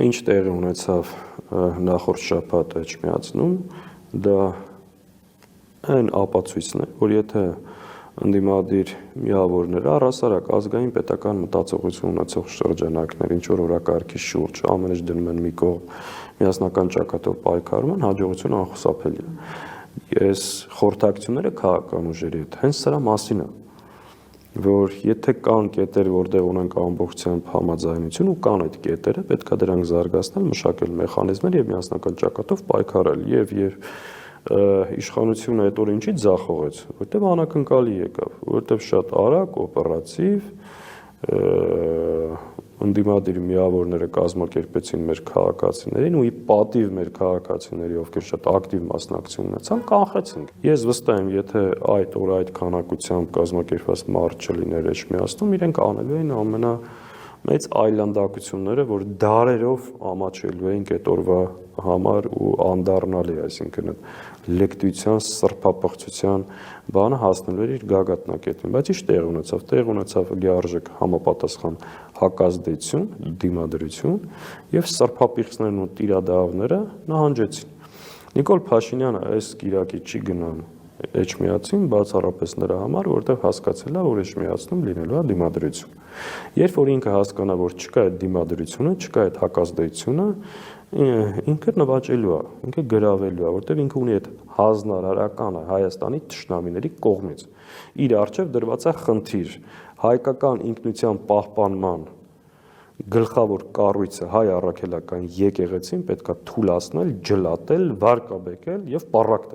Ինչ տեղի ունեցավ նախորդ շաբաթ Էջմիածնում, դա այն ապացույցն է, որ եթե ընդդիմադիր միավորները առհասարակ ազգային պետական մտածողություն ունեցող շրջանակներ, ինչ որ օրակարգի շուրջ ամենից դնում են մի կողմ միասնական ճակատով պայքարում են, հաջողությունը անխուսափելի է։ Ես խորհրդակցությունները քաղաքական ուժերի հետ հենց սրա մասին է, որ եթե կան կետեր, որտեղ ունենք ամբողջությամբ համաձայնություն ու կան այդ կետերը, պետք է դրանք զարգացնել, մշակել մեխանիզմներ եւ միասնական ճակատով պայքարել եւ իշխանությունը այդ օրը ինչի ձախողեց, որտեղ անակնկալի եկավ, որտեղ շատ արագ, օպերատիվ ընդդիմադիր միավորները կազմակերպեցին մեր քաղաքացիներին ու ի պատիվ մեր քաղաքացիների, ովքեր շատ ակտիվ մասնակցություն ունեցան, կանխեցին։ Ես վստահ եմ, եթե այդ օրը այդ քանակությամբ կազմակերպված մարդ չլիներ Էջմիածնում, իրենք անելու էին ամենամեծ այլանդակությունները, որ դարերով ամաչելու էին այդ օրվա համար ու անդառնալի, այսինքն լեկտիության, սրբապղծության բանը հասնելու էր իր գագաթնակետին, բայց ինչ տեղ ունեցավ, լիարժեք համապատասխան հակազդեցություն, դիմադրություն եւ սրբապիղծներն ու տիրադավները նահանջեցին։ Նիկոլ Փաշինյանը այս կիրակի չի գնան Էջմիածին բացառապես նրա համար, որովհետև հասկացել է, որ Էջմիածնում լինելու է դիմադրություն։ Երբ որ ինքը հասկանա, որ չկա այդ դիմադրությունը, չկա այդ հակազդեցությունը, ինքը նվաճելու է, ինքը գրավելու է, որովհետև ինքը ունի այդ հանրարարականը Հայաստանի թշնամիների կողմից։ Իր առջև դրված է խնդիր հայկական ինքնության պահպանման գլխավոր կառույցը հայ առաքելական եկեղեցին պետք է թուլացնել, ջլատել, վարկաբեկել եւ պառակ